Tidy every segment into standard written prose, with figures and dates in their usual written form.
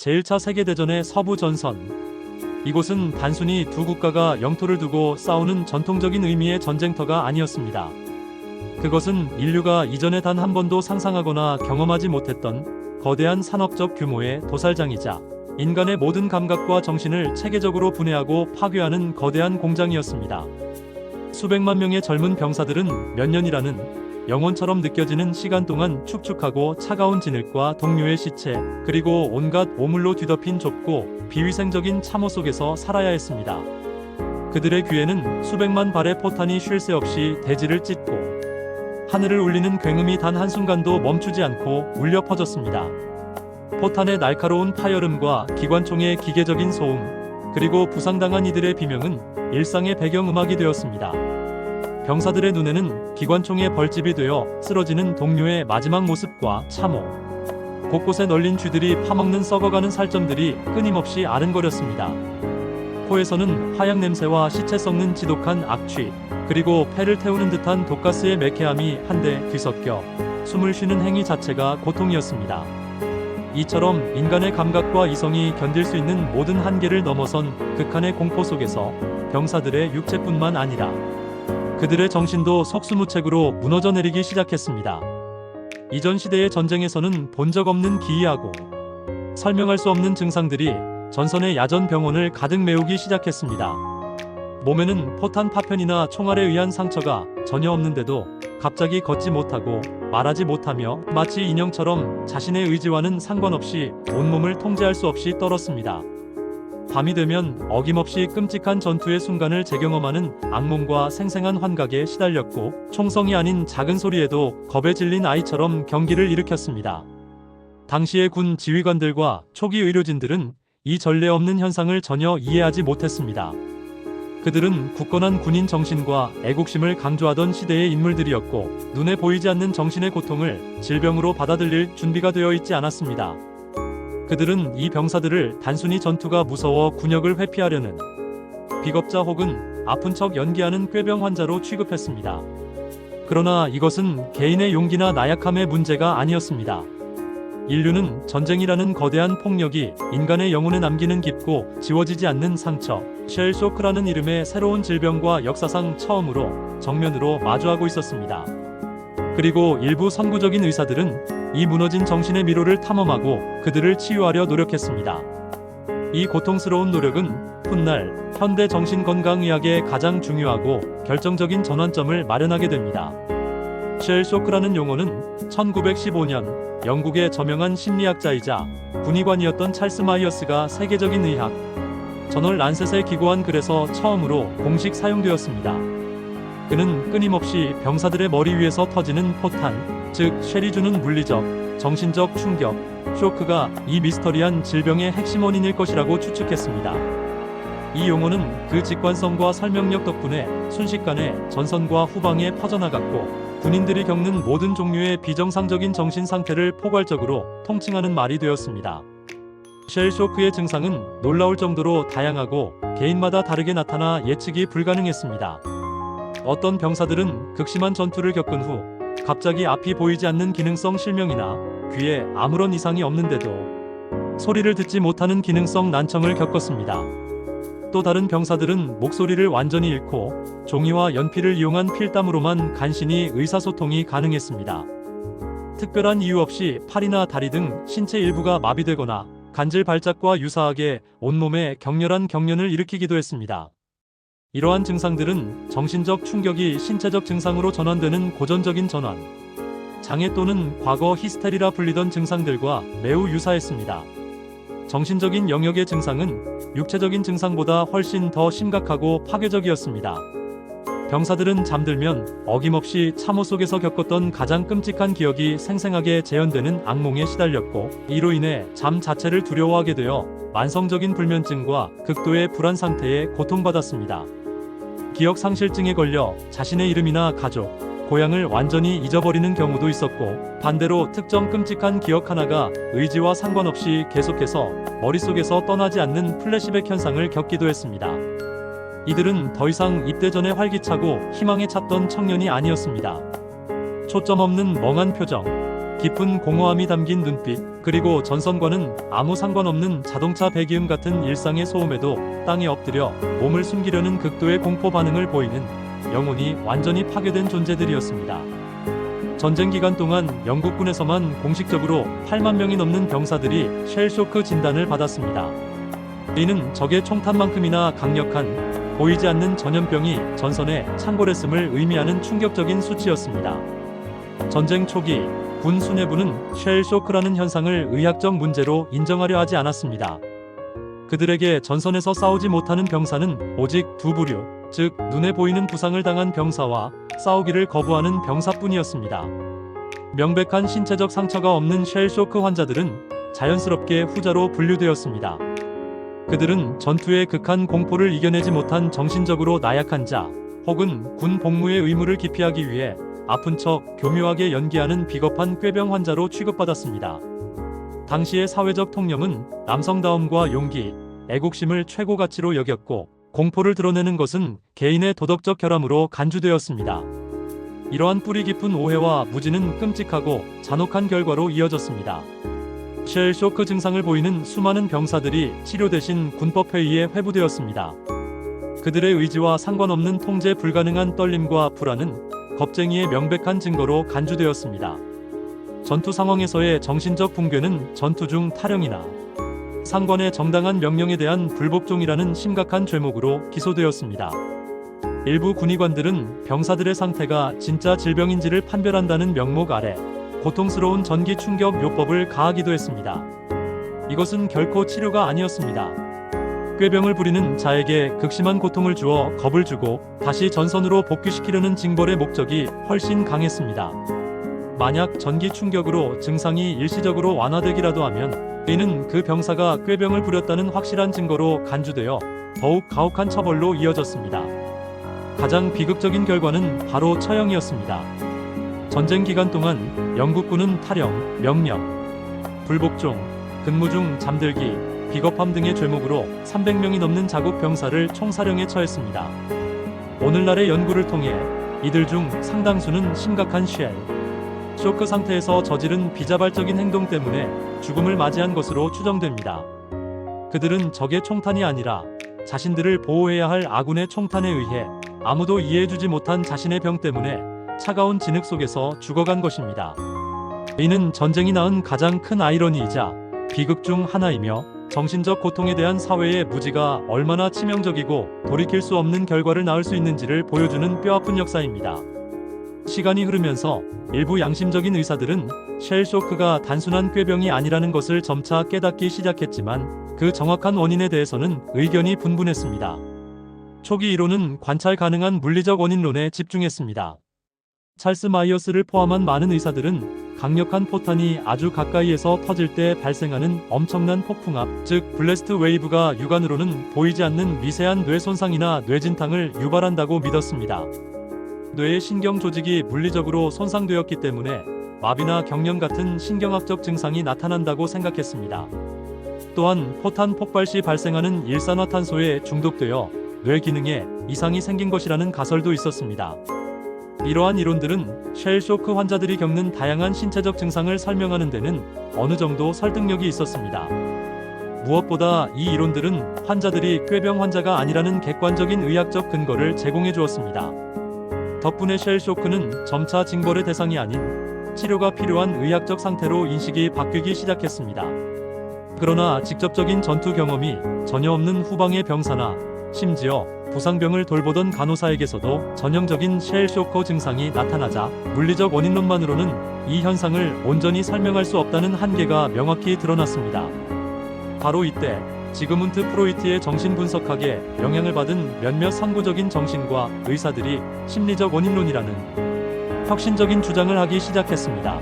제1차 세계대전의 서부 전선. 이곳은 단순히 두 국가가 영토를 두고 싸우는 전통적인 의미의 전쟁터가 아니었습니다. 그것은 인류가 이전에 단 한 번도 상상하거나 경험하지 못했던 거대한 산업적 규모의 도살장이자 인간의 모든 감각과 정신을 체계적으로 분해하고 파괴하는 거대한 공장이었습니다. 수백만 명의 젊은 병사들은 몇 년이라는 영원처럼 느껴지는 시간 동안 축축하고 차가운 진흙과 동료의 시체, 그리고 온갖 오물로 뒤덮인 좁고 비위생적인 참호 속에서 살아야 했습니다. 그들의 귀에는 수백만 발의 포탄이 쉴 새 없이 대지를 찢고 하늘을 울리는 굉음이 단 한순간도 멈추지 않고 울려 퍼졌습니다. 포탄의 날카로운 파열음과 기관총의 기계적인 소음, 그리고 부상당한 이들의 비명은 일상의 배경음악이 되었습니다. 병사들의 눈에는 기관총의 벌집이 되어 쓰러지는 동료의 마지막 모습과 참호, 곳곳에 널린 쥐들이 파먹는 썩어가는 살점들이 끊임없이 아른거렸습니다. 코에서는 화약 냄새와 시체 썩는 지독한 악취, 그리고 폐를 태우는 듯한 독가스의 매캐함이 한데 뒤섞여 숨을 쉬는 행위 자체가 고통이었습니다. 이처럼 인간의 감각과 이성이 견딜 수 있는 모든 한계를 넘어선 극한의 공포 속에서 병사들의 육체뿐만 아니라 그들의 정신도 속수무책으로 무너져 내리기 시작했습니다. 이전 시대의 전쟁에서는 본 적 없는 기이하고 설명할 수 없는 증상들이 전선의 야전 병원을 가득 메우기 시작했습니다. 몸에는 포탄 파편이나 총알에 의한 상처가 전혀 없는데도 갑자기 걷지 못하고 말하지 못하며 마치 인형처럼 자신의 의지와는 상관없이 온몸을 통제할 수 없이 떨었습니다. 밤이 되면 어김없이 끔찍한 전투의 순간을 재경험하는 악몽과 생생한 환각에 시달렸고, 총성이 아닌 작은 소리에도 겁에 질린 아이처럼 경기를 일으켰습니다. 당시의 군 지휘관들과 초기 의료진들은 이 전례 없는 현상을 전혀 이해하지 못했습니다. 그들은 굳건한 군인 정신과 애국심을 강조하던 시대의 인물들이었고, 눈에 보이지 않는 정신의 고통을 질병으로 받아들일 준비가 되어 있지 않았습니다. 그들은 이 병사들을 단순히 전투가 무서워 군역을 회피하려는 비겁자 혹은 아픈 척 연기하는 꾀병 환자로 취급했습니다. 그러나 이것은 개인의 용기나 나약함의 문제가 아니었습니다. 인류는 전쟁이라는 거대한 폭력이 인간의 영혼에 남기는 깊고 지워지지 않는 상처, 쉘 쇼크라는 이름의 새로운 질병과 역사상 처음으로 정면으로 마주하고 있었습니다. 그리고 일부 선구적인 의사들은 이 무너진 정신의 미로를 탐험하고 그들을 치유하려 노력했습니다. 이 고통스러운 노력은 훗날 현대 정신건강의학의 가장 중요하고 결정적인 전환점을 마련하게 됩니다. 쉘 쇼크라는 용어는 1915년 영국의 저명한 심리학자이자 군의관이었던 찰스 마이어스가 세계적인 의학 저널 란셋에 기고한 글에서 처음으로 공식 사용되었습니다. 그는 끊임없이 병사들의 머리 위에서 터지는 포탄, 즉 쉘이 주는 물리적, 정신적 충격, 쇼크가 이 미스터리한 질병의 핵심 원인일 것이라고 추측했습니다. 이 용어는 그 직관성과 설명력 덕분에 순식간에 전선과 후방에 퍼져나갔고, 군인들이 겪는 모든 종류의 비정상적인 정신 상태를 포괄적으로 통칭하는 말이 되었습니다. 쉘 쇼크의 증상은 놀라울 정도로 다양하고 개인마다 다르게 나타나 예측이 불가능했습니다. 어떤 병사들은 극심한 전투를 겪은 후 갑자기 앞이 보이지 않는 기능성 실명이나 귀에 아무런 이상이 없는데도 소리를 듣지 못하는 기능성 난청을 겪었습니다. 또 다른 병사들은 목소리를 완전히 잃고 종이와 연필을 이용한 필담으로만 간신히 의사소통이 가능했습니다. 특별한 이유 없이 팔이나 다리 등 신체 일부가 마비되거나 간질 발작과 유사하게 온몸에 격렬한 경련을 일으키기도 했습니다. 이러한 증상들은 정신적 충격이 신체적 증상으로 전환되는 고전적인 전환 장애 또는 과거 히스테리라 불리던 증상들과 매우 유사했습니다. 정신적인 영역의 증상은 육체적인 증상보다 훨씬 더 심각하고 파괴적이었습니다. 병사들은 잠들면 어김없이 참호 속에서 겪었던 가장 끔찍한 기억이 생생하게 재현되는 악몽에 시달렸고, 이로 인해 잠 자체를 두려워하게 되어 만성적인 불면증과 극도의 불안 상태에 고통받았습니다. 기억상실증에 걸려 자신의 이름이나 가족, 고향을 완전히 잊어버리는 경우도 있었고, 반대로 특정 끔찍한 기억 하나가 의지와 상관없이 계속해서 머릿속에서 떠나지 않는 플래시백 현상을 겪기도 했습니다. 이들은 더 이상 입대 전에 활기차고 희망에 찼던 청년이 아니었습니다. 초점 없는 멍한 표정, 깊은 공허함이 담긴 눈빛, 그리고 전선과는 아무 상관없는 자동차 배기음 같은 일상의 소음에도 땅에 엎드려 몸을 숨기려는 극도의 공포 반응을 보이는 영혼이 완전히 파괴된 존재들이었습니다. 전쟁 기간 동안 영국군에서만 공식적으로 8만 명이 넘는 병사들이 쉘쇼크 진단을 받았습니다. 이는 적의 총탄만큼이나 강력한 보이지 않는 전염병이 전선에 창궐했음을 의미하는 충격적인 수치였습니다. 전쟁 초기 군 수뇌부는 쉘쇼크라는 현상을 의학적 문제로 인정하려 하지 않았습니다. 그들에게 전선에서 싸우지 못하는 병사는 오직 두 부류, 즉 눈에 보이는 부상을 당한 병사와 싸우기를 거부하는 병사뿐이었습니다. 명백한 신체적 상처가 없는 쉘쇼크 환자들은 자연스럽게 후자로 분류되었습니다. 그들은 전투의 극한 공포를 이겨내지 못한 정신적으로 나약한 자, 혹은 군 복무의 의무를 기피하기 위해 아픈 척 교묘하게 연기하는 비겁한 꾀병 환자로 취급받았습니다. 당시의 사회적 통념은 남성다움과 용기, 애국심을 최고 가치로 여겼고 공포를 드러내는 것은 개인의 도덕적 결함으로 간주되었습니다. 이러한 뿌리 깊은 오해와 무지는 끔찍하고 잔혹한 결과로 이어졌습니다. 쉘쇼크 증상을 보이는 수많은 병사들이 치료 대신 군법회의에 회부되었습니다. 그들의 의지와 상관없는 통제 불가능한 떨림과 불안은 겁쟁이의 명백한 증거로 간주되었습니다. 전투 상황에서의 정신적 붕괴는 전투 중 탈영이나 상관의 정당한 명령에 대한 불복종이라는 심각한 죄목으로 기소되었습니다. 일부 군의관들은 병사들의 상태가 진짜 질병인지를 판별한다는 명목 아래 고통스러운 전기 충격 요법을 가하기도 했습니다. 이것은 결코 치료가 아니었습니다. 꾀병을 부리는 자에게 극심한 고통을 주어 겁을 주고 다시 전선으로 복귀시키려는 징벌의 목적이 훨씬 강했습니다. 만약 전기 충격으로 증상이 일시적으로 완화되기라도 하면 이는 그 병사가 꾀병을 부렸다는 확실한 증거로 간주되어 더욱 가혹한 처벌로 이어졌습니다. 가장 비극적인 결과는 바로 처형이었습니다. 전쟁 기간 동안 영국군은 탈영, 명령, 불복종, 근무 중 잠들기, 비겁함 등의 죄목으로 300명이 넘는 자국 병사를 총사령에 처했습니다. 오늘날의 연구를 통해 이들 중 상당수는 심각한 쇼크 상태에서 저지른 비자발적인 행동 때문에 죽음을 맞이한 것으로 추정됩니다. 그들은 적의 총탄이 아니라 자신들을 보호해야 할 아군의 총탄에 의해 아무도 이해해주지 못한 자신의 병 때문에 차가운 진흙 속에서 죽어간 것입니다. 이는 전쟁이 낳은 가장 큰 아이러니이자 비극 중 하나이며 정신적 고통에 대한 사회의 무지가 얼마나 치명적이고 돌이킬 수 없는 결과를 낳을 수 있는지를 보여주는 뼈아픈 역사입니다. 시간이 흐르면서 일부 양심적인 의사들은 쉘쇼크가 단순한 꾀병이 아니라는 것을 점차 깨닫기 시작했지만 그 정확한 원인에 대해서는 의견이 분분했습니다. 초기 이론은 관찰 가능한 물리적 원인론에 집중했습니다. 찰스 마이어스를 포함한 많은 의사들은 강력한 포탄이 아주 가까이에서 터질 때 발생하는 엄청난 폭풍압, 즉 블래스트 웨이브가 육안으로는 보이지 않는 미세한 뇌 손상이나 뇌진탕을 유발한다고 믿었습니다. 뇌의 신경 조직이 물리적으로 손상되었기 때문에 마비나 경련 같은 신경학적 증상이 나타난다고 생각했습니다. 또한 포탄 폭발 시 발생하는 일산화탄소에 중독되어 뇌 기능에 이상이 생긴 것이라는 가설도 있었습니다. 이러한 이론들은 쉘쇼크 환자들이 겪는 다양한 신체적 증상을 설명하는 데는 어느 정도 설득력이 있었습니다. 무엇보다 이 이론들은 환자들이 꾀병 환자가 아니라는 객관적인 의학적 근거를 제공해 주었습니다. 덕분에 쉘쇼크는 점차 징벌의 대상이 아닌 치료가 필요한 의학적 상태로 인식이 바뀌기 시작했습니다. 그러나 직접적인 전투 경험이 전혀 없는 후방의 병사나 심지어 부상병을 돌보던 간호사에게서도 전형적인 쉘쇼크 증상이 나타나자 물리적 원인론만으로는 이 현상을 온전히 설명할 수 없다는 한계가 명확히 드러났습니다. 바로 이때 지그문트 프로이트의 정신분석학에 영향을 받은 몇몇 선구적인 정신과 의사들이 심리적 원인론이라는 혁신적인 주장을 하기 시작했습니다.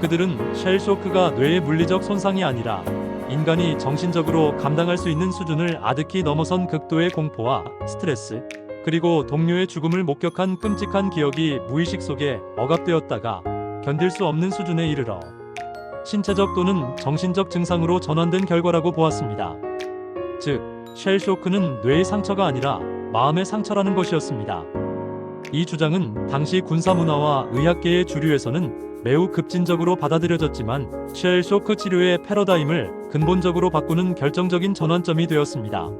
그들은 쉘쇼크가 뇌의 물리적 손상이 아니라 인간이 정신적으로 감당할 수 있는 수준을 아득히 넘어선 극도의 공포와 스트레스, 그리고 동료의 죽음을 목격한 끔찍한 기억이 무의식 속에 억압되었다가 견딜 수 없는 수준에 이르러 신체적 또는 정신적 증상으로 전환된 결과라고 보았습니다. 즉, 쉘쇼크는 뇌의 상처가 아니라 마음의 상처라는 것이었습니다. 이 주장은 당시 군사문화와 의학계의 주류에서는 매우 급진적으로 받아들여졌지만 쉘 쇼크 치료의 패러다임을 근본적으로 바꾸는 결정적인 전환점이 되었습니다.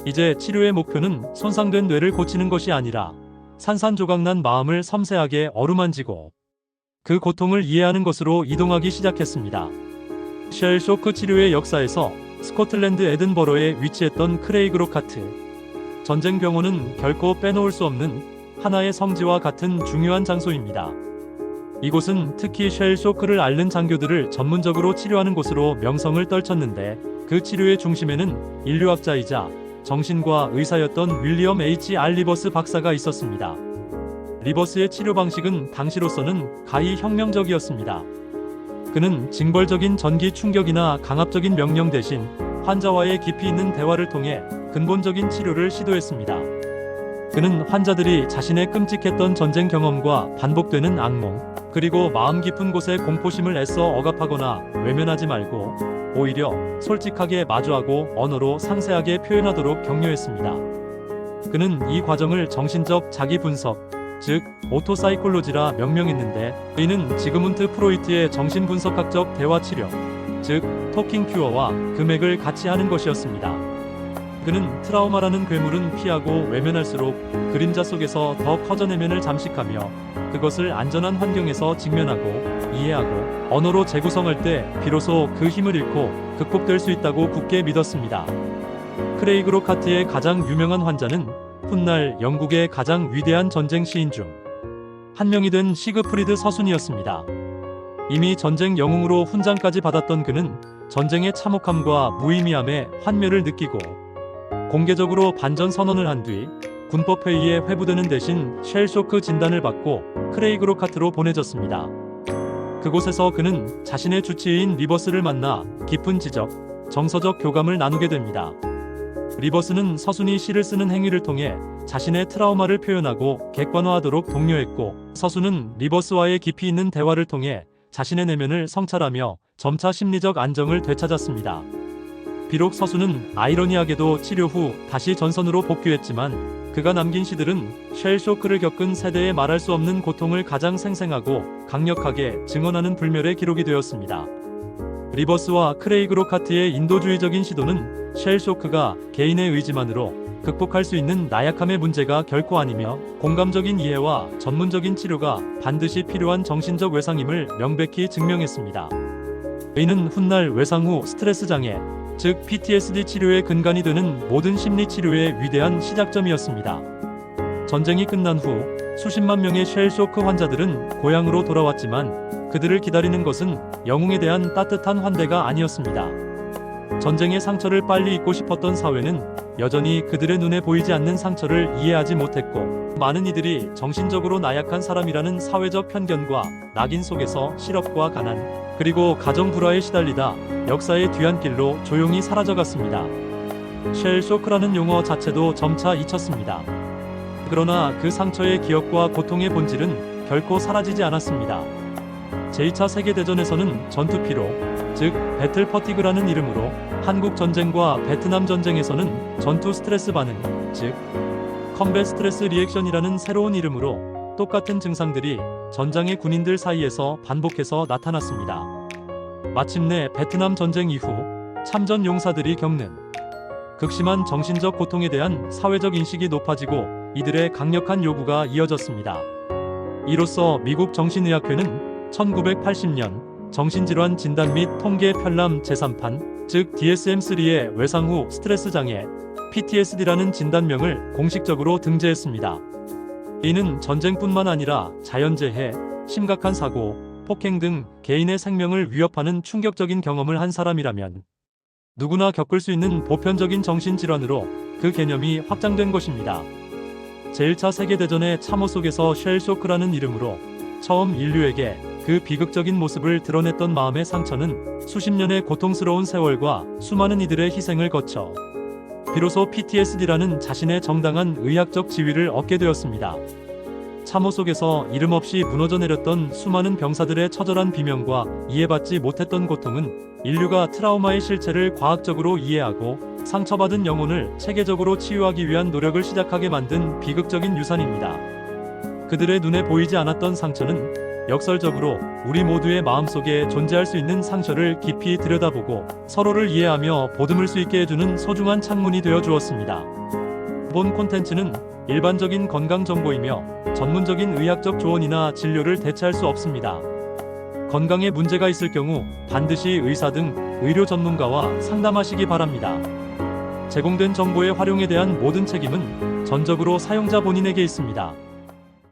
이제 치료의 목표는 손상된 뇌를 고치는 것이 아니라 산산조각난 마음을 섬세하게 어루만지고 그 고통을 이해하는 것으로 이동하기 시작했습니다. 쉘 쇼크 치료의 역사에서 스코틀랜드 에든버러에 위치했던 크레이그로카트 전쟁병원은 결코 빼놓을 수 없는 하나의 성지와 같은 중요한 장소입니다. 이곳은 특히 쉘 쇼크를 앓는 장교들을 전문적으로 치료하는 곳으로 명성을 떨쳤는데 그 치료의 중심에는 인류학자이자 정신과 의사였던 윌리엄 H.R. 리버스 박사가 있었습니다. 리버스의 치료 방식은 당시로서는 가히 혁명적이었습니다. 그는 징벌적인 전기 충격이나 강압적인 명령 대신 환자와의 깊이 있는 대화를 통해 근본적인 치료를 시도했습니다. 그는 환자들이 자신의 끔찍했던 전쟁 경험과 반복되는 악몽, 그리고 마음 깊은 곳의 공포심을 애써 억압하거나 외면하지 말고 오히려 솔직하게 마주하고 언어로 상세하게 표현하도록 격려했습니다. 그는 이 과정을 정신적 자기 분석, 즉 오토사이콜로지라 명명했는데 이는 지그문트 프로이트의 정신분석학적 대화치료, 즉 토킹 큐어와 금액을 같이 하는 것이었습니다. 그는 트라우마라는 괴물은 피하고 외면할수록 그림자 속에서 더 커져 내면을 잠식하며 그것을 안전한 환경에서 직면하고 이해하고 언어로 재구성할 때 비로소 그 힘을 잃고 극복될 수 있다고 굳게 믿었습니다. 크레이그로카트의 가장 유명한 환자는 훗날 영국의 가장 위대한 전쟁 시인 중 한 명이 된 시그프리드 서순이었습니다. 이미 전쟁 영웅으로 훈장까지 받았던 그는 전쟁의 참혹함과 무의미함에 환멸을 느끼고 공개적으로 반전 선언을 한 뒤 군법회의에 회부되는 대신 쉘 쇼크 진단을 받고 크레이그로카트로 보내졌습니다. 그곳에서 그는 자신의 주치의인 리버스를 만나 깊은 지적, 정서적 교감을 나누게 됩니다. 리버스는 서순이 시를 쓰는 행위를 통해 자신의 트라우마를 표현하고 객관화하도록 독려했고, 서순은 리버스와의 깊이 있는 대화를 통해 자신의 내면을 성찰하며 점차 심리적 안정을 되찾았습니다. 비록 서순은 아이러니하게도 치료 후 다시 전선으로 복귀했지만 그가 남긴 시들은 쉘 쇼크를 겪은 세대에 말할 수 없는 고통을 가장 생생하고 강력하게 증언하는 불멸의 기록이 되었습니다. 리버스와 크레이그로카트의 인도주의적인 시도는 쉘 쇼크가 개인의 의지만으로 극복할 수 있는 나약함의 문제가 결코 아니며 공감적인 이해와 전문적인 치료가 반드시 필요한 정신적 외상임을 명백히 증명했습니다. 이는 훗날 외상 후 스트레스 장애, 즉 PTSD 치료의 근간이 되는 모든 심리 치료의 위대한 시작점이었습니다. 전쟁이 끝난 후 수십만 명의 쉘 쇼크 환자들은 고향으로 돌아왔지만 그들을 기다리는 것은 영웅에 대한 따뜻한 환대가 아니었습니다. 전쟁의 상처를 빨리 잊고 싶었던 사회는 여전히 그들의 눈에 보이지 않는 상처를 이해하지 못했고, 많은 이들이 정신적으로 나약한 사람이라는 사회적 편견과 낙인 속에서 실업과 가난, 그리고 가정 불화에 시달리다 역사의 뒤안길로 조용히 사라져갔습니다. 쉘 쇼크라는 용어 자체도 점차 잊혔습니다. 그러나 그 상처의 기억과 고통의 본질은 결코 사라지지 않았습니다. 제2차 세계대전에서는 전투 피로, 즉 배틀 퍼티그라는 이름으로, 한국 전쟁과 베트남 전쟁에서는 전투 스트레스 반응, 즉 컴뱃 스트레스 리액션이라는 새로운 이름으로 똑같은 증상들이 전장의 군인들 사이에서 반복해서 나타났습니다. 마침내 베트남 전쟁 이후 참전 용사들이 겪는 극심한 정신적 고통에 대한 사회적 인식이 높아지고 이들의 강력한 요구가 이어졌습니다. 이로써 미국 정신의학회는 1980년 정신질환 진단 및 통계 편람 제3판, 즉 DSM-3의 외상 후 스트레스 장애, PTSD라는 진단명을 공식적으로 등재했습니다. 이는 전쟁뿐만 아니라 자연재해, 심각한 사고, 폭행 등 개인의 생명을 위협하는 충격적인 경험을 한 사람이라면 누구나 겪을 수 있는 보편적인 정신질환으로 그 개념이 확장된 것입니다. 제1차 세계대전의 참호 속에서 쉘 쇼크라는 이름으로 처음 인류에게 그 비극적인 모습을 드러냈던 마음의 상처는 수십 년의 고통스러운 세월과 수많은 이들의 희생을 거쳐 비로소 PTSD라는 자신의 정당한 의학적 지위를 얻게 되었습니다. 참호 속에서 이름 없이 무너져 내렸던 수많은 병사들의 처절한 비명과 이해받지 못했던 고통은 인류가 트라우마의 실체를 과학적으로 이해하고 상처받은 영혼을 체계적으로 치유하기 위한 노력을 시작하게 만든 비극적인 유산입니다. 그들의 눈에 보이지 않았던 상처는 역설적으로 우리 모두의 마음속에 존재할 수 있는 상처를 깊이 들여다보고 서로를 이해하며 보듬을 수 있게 해주는 소중한 창문이 되어 주었습니다. 본 콘텐츠는 일반적인 건강 정보이며 전문적인 의학적 조언이나 진료를 대체할 수 없습니다. 건강에 문제가 있을 경우 반드시 의사 등 의료 전문가와 상담하시기 바랍니다. 제공된 정보의 활용에 대한 모든 책임은 전적으로 사용자 본인에게 있습니다.